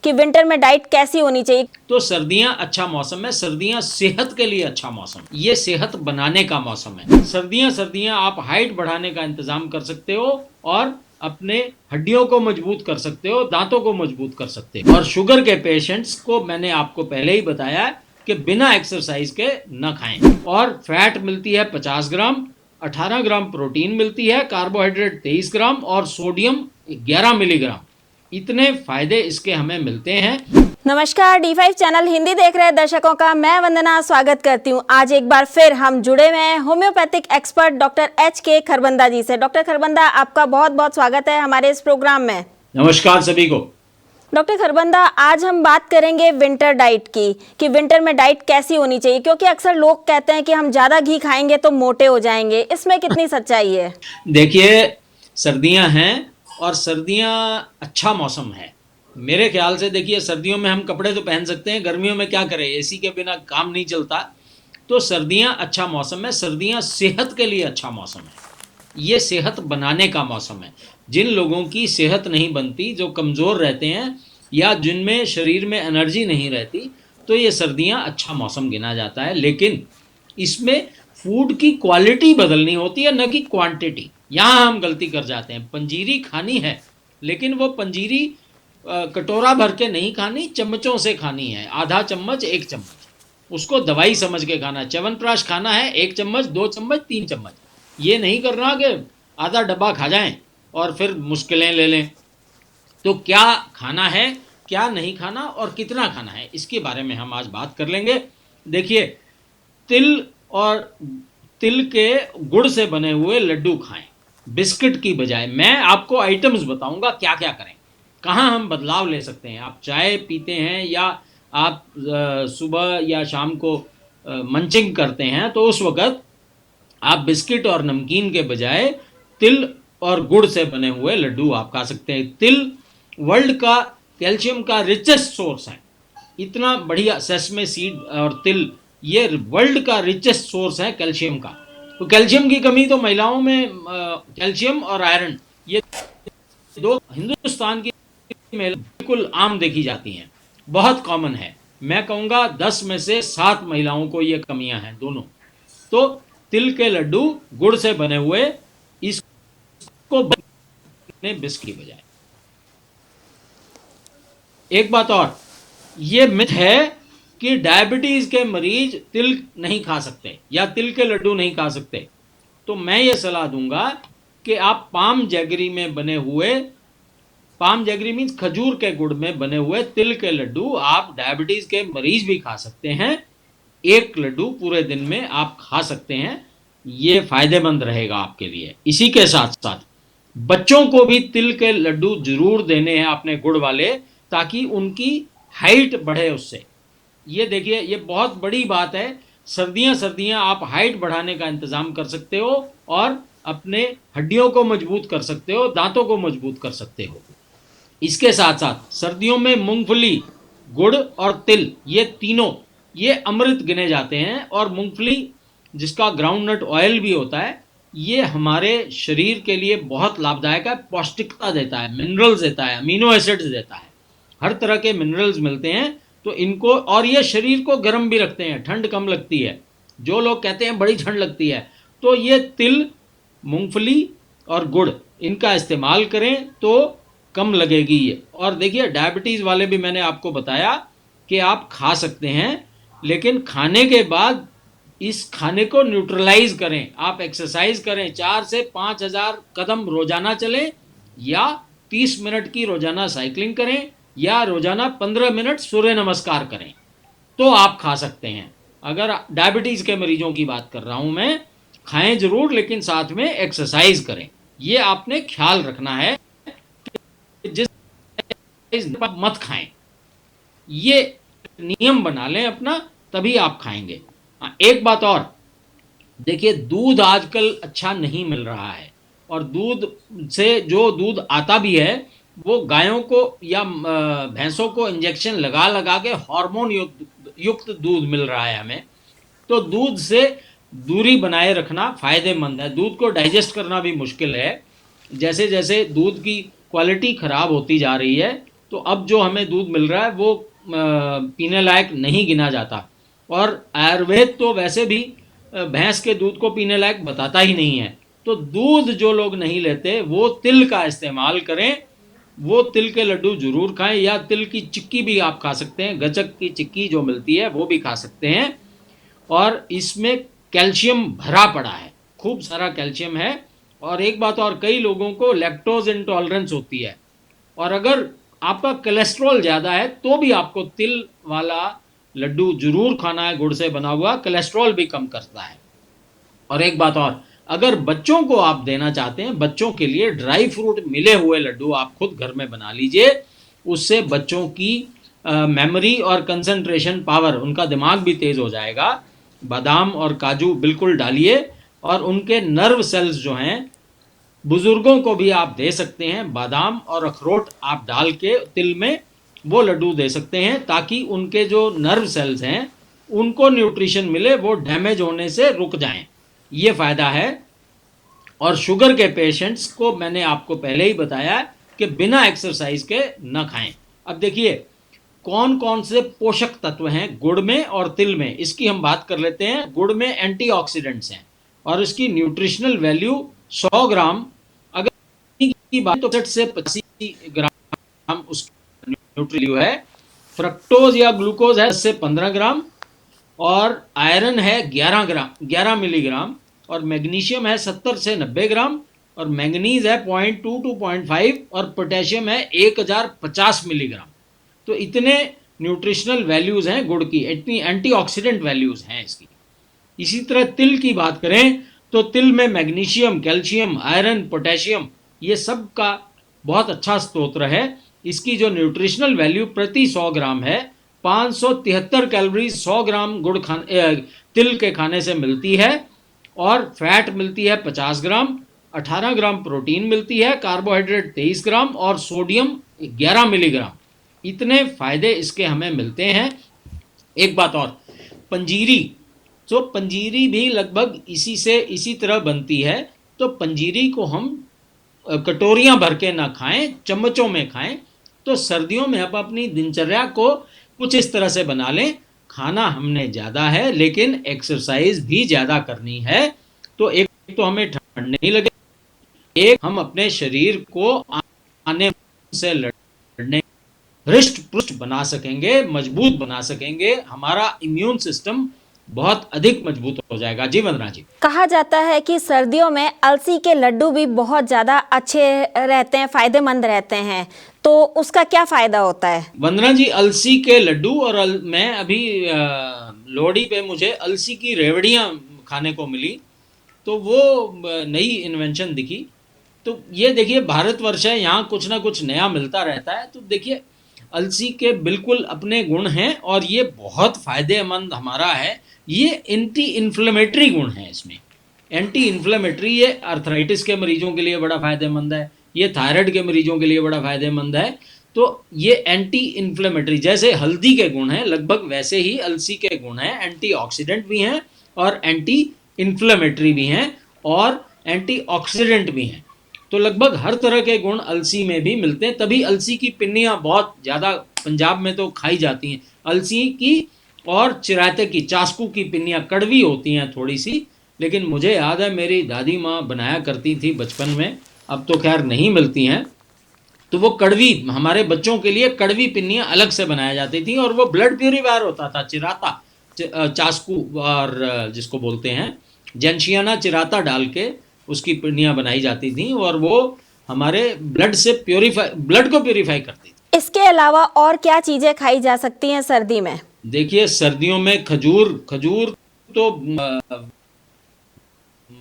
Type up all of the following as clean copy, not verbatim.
कि विंटर में डाइट कैसी होनी चाहिए। तो सर्दियां अच्छा मौसम है, सर्दियां सेहत के लिए अच्छा मौसम है, ये सेहत बनाने का मौसम है। सर्दियां आप हाइट बढ़ाने का इंतजाम कर सकते हो और अपने हड्डियों को मजबूत कर सकते हो, दांतों को मजबूत कर सकते हो। और शुगर के पेशेंट्स को मैंने आपको पहले ही बताया कि बिना एक्सरसाइज के न खाएं। और फैट मिलती है 50 ग्राम, 18 ग्राम प्रोटीन मिलती है, कार्बोहाइड्रेट 23 ग्राम और सोडियम 11 मिलीग्राम। इतने फायदे इसके हमें मिलते हैं। नमस्कार, D5 चैनल हिंदी देख रहे दर्शकों का मैं वंदना स्वागत करती हूं। आज एक बार फिर हम जुड़े हुए हैं homeopathic expert doctor HK Kharbanda ji से। डॉक्टर खरबंदा, आपका बहुत बहुत स्वागत है हमारे इस प्रोग्राम में। नमस्कार सभी को। डॉक्टर खरबंदा, आज हम बात करेंगे विंटर डाइट की कि विंटर में डाइट कैसी होनी चाहिए, क्योंकि अक्सर लोग कहते हैं कि हम ज़्यादा घी खाएंगे तो मोटे हो जाएंगे। इसमें कितनी सच्चाई है? देखिए, सर्दियां हैं और सर्दियां अच्छा मौसम है मेरे ख्याल से। देखिए, सर्दियों में हम कपड़े तो पहन सकते हैं, गर्मियों में क्या करें, एसी के बिना काम नहीं चलता। तो सर्दियां अच्छा मौसम है, सर्दियां सेहत के लिए अच्छा मौसम है, ये सेहत बनाने का मौसम है। जिन लोगों की सेहत नहीं बनती, जो कमज़ोर रहते हैं या जिनमें शरीर में एनर्जी नहीं रहती, तो ये सर्दियां अच्छा मौसम गिना जाता है। लेकिन इसमें फूड की क्वालिटी बदलनी होती है, न कि क्वांटिटी। यहाँ हम गलती कर जाते हैं। पंजीरी खानी है, लेकिन वो पंजीरी कटोरा भर के नहीं खानी, चम्मचों से खानी है। आधा चम्मच, एक चम्मच, उसको दवाई समझ के खाना है। च्यवनप्राश खाना है, 1 चम्मच, 2 चम्मच, 3 चम्मच। ये नहीं करना कि आधा डब्बा खा जाएं और फिर मुश्किलें ले लें। तो क्या खाना है, क्या नहीं खाना और कितना खाना है, इसके बारे में हम आज बात कर लेंगे। देखिए, तिल और तिल के गुड़ से बने हुए लड्डू खाएं बिस्किट की बजाय। मैं आपको आइटम्स बताऊंगा क्या क्या करें, कहाँ हम बदलाव ले सकते हैं। आप चाय पीते हैं या आप सुबह या शाम को मंचिंग करते हैं, तो उस वक़्त आप बिस्किट और नमकीन के बजाय तिल और गुड़ से बने हुए लड्डू आप खा सकते हैं। तिल वर्ल्ड का कैल्शियम का रिचेस्ट सोर्स है। इतना बढ़िया सेसमे सीड और तिल, ये वर्ल्ड का रिचेस्ट सोर्स है कैल्शियम का। तो कैल्शियम की कमी तो महिलाओं में, कैल्शियम और आयरन, ये दो हिंदुस्तान की महिला बिल्कुल आम देखी जाती हैं, बहुत कॉमन है। मैं कहूँगा 10 में से 7 महिलाओं को ये कमियां हैं दोनों। तो तिल के लड्डू गुड़ से बने हुए, इसको बिस्किट की बजाय। एक बात और, ये मिथ है कि डायबिटीज के मरीज तिल नहीं खा सकते या तिल के लड्डू नहीं खा सकते। तो मैं ये सलाह दूंगा कि आप पाम जैगरी में बने हुए, पाम जैगरी मीन्स खजूर के गुड़ में बने हुए तिल के लड्डू आप डायबिटीज के मरीज भी खा सकते हैं। 1 लड्डू पूरे दिन में आप खा सकते हैं, ये फायदेमंद रहेगा आपके लिए। इसी के साथ साथ बच्चों को भी तिल के लड्डू जरूर देने हैं अपने गुड़ वाले, ताकि उनकी हाइट बढ़े उससे। ये देखिए, ये बहुत बड़ी बात है। सर्दियां आप हाइट बढ़ाने का इंतजाम कर सकते हो और अपने हड्डियों को मजबूत कर सकते हो, दांतों को मजबूत कर सकते हो। इसके साथ साथ सर्दियों में मूंगफली, गुड़ और तिल, ये तीनों ये अमृत गिने जाते हैं। और मूंगफली, जिसका ग्राउंडनट ऑयल भी होता है, ये हमारे शरीर के लिए बहुत लाभदायक है। पौष्टिकता देता है, मिनरल्स देता है, अमीनो एसिड्स देता है, हर तरह के मिनरल्स मिलते हैं। तो इनको, और ये शरीर को गर्म भी रखते हैं, ठंड कम लगती है। जो लोग कहते हैं बड़ी ठंड लगती है, तो ये तिल, मूंगफली और गुड़, इनका इस्तेमाल करें तो कम लगेगी ये। और देखिए, डायबिटीज़ वाले भी मैंने आपको बताया कि आप खा सकते हैं, लेकिन खाने के बाद इस खाने को न्यूट्रलाइज करें। आप एक्सरसाइज करें, 4 से 5,000 कदम रोजाना चलें, या 30 मिनट की रोजाना साइकिलिंग करें, या रोजाना 15 मिनट सूर्य नमस्कार करें, तो आप खा सकते हैं। अगर डायबिटीज़ के मरीजों की बात कर रहा हूं मैं, खाएं जरूर, लेकिन साथ में एक्सरसाइज करें। ये आपने ख्याल रखना है, जिस मत खाएं, ये नियम बना लें अपना, तभी आप खाएंगे। एक बात और, देखिए, दूध आजकल अच्छा नहीं मिल रहा है, और दूध से जो दूध आता भी है, वो गायों को या भैंसों को इंजेक्शन लगा लगा के हार्मोन युक्त दूध मिल रहा है हमें। तो दूध से दूरी बनाए रखना फायदेमंद है। दूध को डाइजेस्ट करना भी मुश्किल है। जैसे जैसे दूध की क्वालिटी खराब होती जा रही है, तो अब जो हमें दूध मिल रहा है वो पीने लायक नहीं गिना जाता। और आयुर्वेद तो वैसे भी भैंस के दूध को पीने लायक बताता ही नहीं है। तो दूध जो लोग नहीं लेते वो तिल का इस्तेमाल करें, वो तिल के लड्डू जरूर खाएं, या तिल की चिक्की भी आप खा सकते हैं, गचक की चिक्की जो मिलती है वो भी खा सकते हैं। और इसमें कैल्शियम भरा पड़ा है, खूब सारा कैल्शियम है। और एक बात और, कई लोगों को लैक्टोज इंटॉलरेंस होती है, और अगर आपका कोलेस्ट्रॉल ज़्यादा है तो भी आपको तिल वाला लड्डू जरूर खाना है, गुड़ से बना हुआ, कोलेस्ट्रॉल भी कम करता है। और एक बात और, अगर बच्चों को आप देना चाहते हैं, बच्चों के लिए ड्राई फ्रूट मिले हुए लड्डू आप खुद घर में बना लीजिए, उससे बच्चों की मेमोरी और कंसंट्रेशन पावर, उनका दिमाग भी तेज हो जाएगा। बादाम और काजू बिल्कुल डालिए, और उनके नर्व सेल्स जो हैं, बुजुर्गों को भी आप दे सकते हैं, बादाम और अखरोट आप डाल के तिल में वो लड्डू दे सकते हैं, ताकि उनके जो नर्व सेल्स हैं उनको न्यूट्रिशन मिले, वो डैमेज होने से रुक जाएं। ये फ़ायदा है। और शुगर के पेशेंट्स को मैंने आपको पहले ही बताया कि बिना एक्सरसाइज के न खाएं। अब देखिए कौन कौन से पोषक तत्व हैं गुड़ में और तिल में, इसकी हम बात कर लेते हैं। गुड़ में एंटीऑक्सीडेंट्स हैं और इसकी न्यूट्रिशनल वैल्यू 100 ग्राम, अगर की बात तो 60 से 85 ग्राम उसकी न्यूट्री वैल्यू है। फ्रक्टोज या ग्लूकोज है 10 से 15 ग्राम, और आयरन है 11 मिलीग्राम, और मैग्नीशियम है 70 से 90 ग्राम, और मैंगनीज है 0.2 to 0.5, और पोटेशियम है 1050 मिलीग्राम। तो इतने न्यूट्रिशनल वैल्यूज़ हैं गुड़ की, इतनी एंटीऑक्सीडेंट वैल्यूज़ हैं इसकी। इसी तरह तिल की बात करें तो तिल में मैग्नीशियम, कैल्शियम, आयरन, पोटेशियम, ये सब का बहुत अच्छा स्तोत्र है। इसकी जो न्यूट्रिशनल वैल्यू प्रति 100 ग्राम है 573 कैलोरी 100 ग्राम तिल के खाने से मिलती है, और फैट मिलती है 50 ग्राम, 18 ग्राम प्रोटीन मिलती है, कार्बोहाइड्रेट 23 ग्राम, और सोडियम 11 मिलीग्राम। इतने फायदे इसके हमें मिलते हैं। एक बात और, पंजीरी, तो पंजीरी भी लगभग इसी तरह बनती है। तो पंजीरी को हम कटोरियां भर के ना खाएं, चम्मचों में खाएं। तो सर्दियों में आप अपनी दिनचर्या को कुछ इस तरह से बना लें, खाना हमने ज़्यादा है लेकिन एक्सरसाइज भी ज़्यादा करनी है। तो एक तो हमें ठंड नहीं लगे, एक हम अपने शरीर को आने से लड़ने हृष्ट पुष्ट बना सकेंगे, मजबूत बना सकेंगे, हमारा इम्यून सिस्टम बहुत अधिक मजबूत हो जाएगा। जी वंदना जी। कहा जाता है कि सर्दियों में अलसी के लड्डू भी बहुत ज़्यादा अच्छे रहते हैं, फायदेमंद रहते हैं, तो उसका क्या फ़ायदा होता है? वंदना जी, अलसी के लड्डू, और मैं अभी लोहड़ी पे मुझे अलसी की रेवड़ियाँ खाने को मिली, तो वो नई इन्वेंशन दिखी। तो ये देखिए भारतवर्ष है, यहाँ कुछ ना कुछ नया मिलता रहता है। तो देखिए अलसी के बिल्कुल अपने गुण हैं, और ये बहुत फ़ायदेमंद हमारा है। ये एंटी इन्फ्लेमेटरी गुण है इसमें, एंटी इन्फ्लेमेटरी। ये आर्थराइटिस के मरीजों के लिए बड़ा फ़ायदेमंद है, ये थायराइड के मरीजों के लिए बड़ा फ़ायदेमंद है। तो ये एंटी इन्फ्लेमेटरी, जैसे हल्दी के गुण हैं लगभग वैसे ही अलसी के गुण हैं। एंटीऑक्सीडेंट भी हैं और एंटी इन्फ्लेमेटरी भी हैं और एंटीऑक्सीडेंट भी हैं। तो लगभग हर तरह के गुण अलसी में भी मिलते हैं। तभी अलसी की पिन्नियाँ बहुत ज़्यादा पंजाब में तो खाई जाती हैं, अलसी की और चिराते की, चास्कू की पिन्नियाँ कड़वी होती हैं थोड़ी सी, लेकिन मुझे याद है मेरी दादी माँ बनाया करती थी बचपन में, अब तो खैर नहीं मिलती हैं। तो वो कड़वी, हमारे बच्चों के लिए कड़वी पिन्नियाँ अलग से बनाया जाती थी, और वो ब्लड प्यूरीफायर होता था, चिराता, चास्कू और जिसको बोलते हैं जंशियाना, चिराता डाल के उसकी पिन्नियाँ बनाई जाती थी, और वो हमारे ब्लड को प्योरीफाई करती थी। इसके अलावा और क्या चीज़ें खाई जा सकती हैं सर्दी में? देखिए सर्दियों में खजूर तो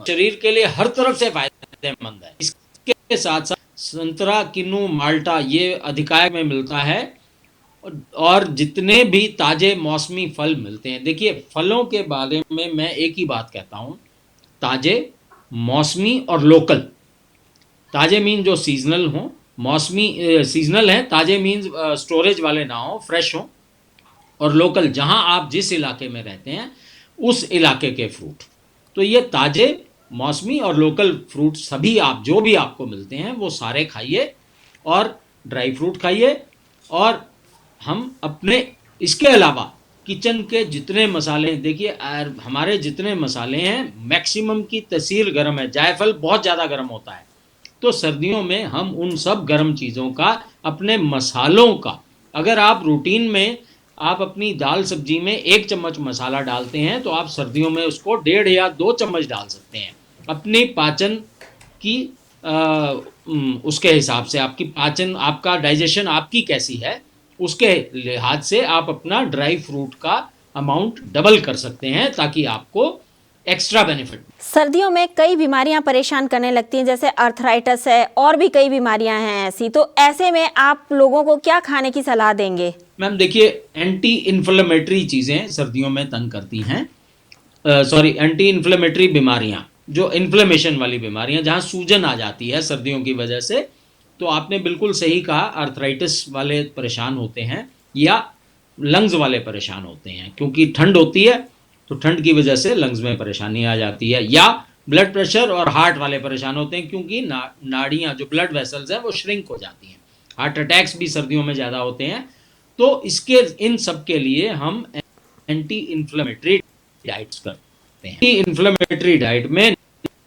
शरीर के लिए हर तरफ से फायदेमंद है। इसके साथ साथ संतरा, किन्नू, माल्टा ये अधिकाय में मिलता है, और जितने भी ताजे मौसमी फल मिलते हैं। देखिए फलों के बारे में मैं एक ही बात कहता हूँ, ताजे, मौसमी और लोकल। ताजे मीन जो सीजनल हों, मौसमी सीजनल है, ताजे मीन स्टोरेज वाले ना हो, फ्रेश हों, और लोकल जहां आप जिस इलाके में रहते हैं उस इलाके के फ्रूट। तो ये ताजे, मौसमी और लोकल फ्रूट सभी आप जो भी आपको मिलते हैं वो सारे खाइए, और ड्राई फ्रूट खाइए, और हम अपने इसके अलावा किचन के जितने मसाले देखिए, हमारे जितने मसाले हैं मैक्सिमम की तसीर गर्म है, जायफल बहुत ज़्यादा गर्म होता है, तो सर्दियों में हम उन सब गर्म चीज़ों का, अपने मसालों का, अगर आप रूटीन में आप अपनी दाल सब्जी में 1 चम्मच मसाला डालते हैं तो आप सर्दियों में उसको 1.5 या 2 चम्मच डाल सकते हैं। अपनी पाचन की उसके हिसाब से, आपकी पाचन, आपका डाइजेशन आपकी कैसी है उसके लिहाज से आप अपना ड्राई फ्रूट का अमाउंट डबल कर सकते हैं ताकि आपको एक्स्ट्रा बेनिफिट। सर्दियों में कई बीमारियां परेशान करने लगती हैं, जैसे अर्थराइटिस है और भी कई बीमारियां हैं ऐसी, तो ऐसे में आप लोगों को क्या खाने की सलाह देंगे? मैम देखिए, एंटी इन्फ्लेमेटरी चीज़ें सर्दियों में तंग करती हैं, एंटी इन्फ्लेमेटरी बीमारियां, जो इन्फ्लेमेशन वाली बीमारियां जहां सूजन आ जाती है सर्दियों की वजह से, तो आपने बिल्कुल सही कहा, अर्थराइटिस वाले परेशान होते हैं या लंग्स वाले परेशान होते हैं, क्योंकि ठंड होती है तो ठंड की वजह से लंग्स में परेशानी आ जाती है, या ब्लड प्रेशर और हार्ट वाले परेशान होते हैं क्योंकि नाड़ियाँ जो ब्लड वेसल्स हैं वो श्रिंक हो जाती हैं। हार्ट अटैक्स भी सर्दियों में ज़्यादा होते हैं। तो इसके इन सब के लिए हम एंटी इन्फ्लेमेटरी डाइट्स करते हैं। एंटी इन्फ्लेमेटरी डाइट में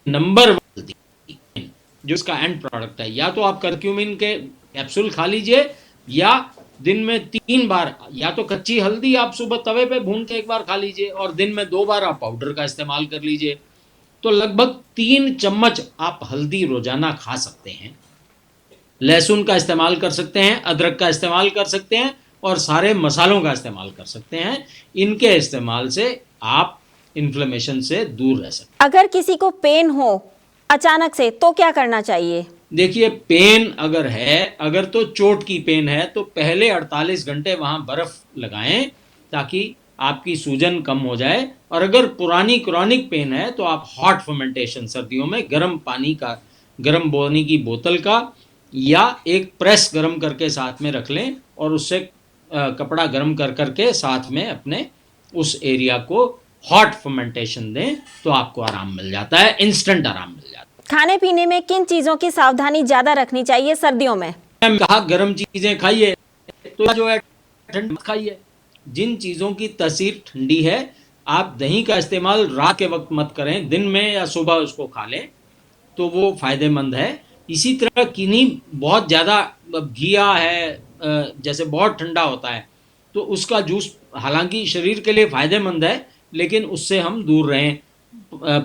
नंबर 1 जो इसका एंड प्रोडक्ट है, या तो आप करक्यूमिन के कैप्सूल खा लीजिए, या दिन में 3 बार या तो कच्ची हल्दी आप सुबह तवे पे भून के 1 बार खा लीजिए, और दिन में 2 बार आप पाउडर का इस्तेमाल कर लीजिए। तो लगभग 3 चम्मच आप हल्दी रोजाना खा सकते हैं। लहसुन का इस्तेमाल कर सकते हैं, अदरक का इस्तेमाल कर सकते हैं, और सारे मसालों का इस्तेमाल कर सकते हैं। इनके इस्तेमाल से आप इन्फ्लेमेशन से दूर रह सकते हैं। अगर किसी को पेन हो अचानक से तो क्या करना चाहिए? देखिए, पेन अगर है, अगर तो चोट की पेन है तो पहले 48 घंटे वहाँ बर्फ लगाएं ताकि आपकी सूजन कम हो जाए। और अगर पुरानी क्रॉनिक पेन है तो आप हॉट फर्मेंटेशन, सर्दियों में गर्म पानी का, गर्म पानी की बोतल का या एक प्रेस गर्म करके साथ में रख लें, और उससे कपड़ा गर्म कर करके साथ में अपने उस एरिया को हॉट फर्मेंटेशन दें तो आपको आराम मिल जाता है, इंस्टेंट आराम मिल जाता है। खाने पीने में किन चीजों की सावधानी ज्यादा रखनी चाहिए सर्दियों में? मैंने कहा गर्म चीजें खाइए, तो जो है ठंड मत खाइए। जिन चीज़ों की तासीर ठंडी है, आप दही का इस्तेमाल रात के वक्त मत करें, दिन में या सुबह उसको खा लें तो वो फ़ायदेमंद है। इसी तरह किन्हीं बहुत ज़्यादा घिया है, जैसे बहुत ठंडा होता है तो उसका जूस हालांकि शरीर के लिए फ़ायदेमंद है, लेकिन उससे हम दूर रहें।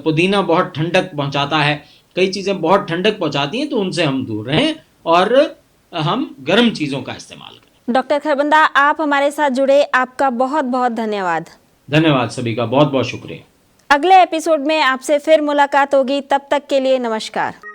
पुदीना बहुत ठंडक पहुंचाता है, कई चीज़ें बहुत ठंडक पहुंचाती हैं, तो उनसे हम दूर रहें और हम गर्म चीज़ों का इस्तेमाल करें। डॉक्टर खरबंदा, आप हमारे साथ जुड़े, आपका बहुत बहुत धन्यवाद। धन्यवाद सभी का, बहुत बहुत शुक्रिया। अगले एपिसोड में आपसे फिर मुलाकात होगी, तब तक के लिए नमस्कार।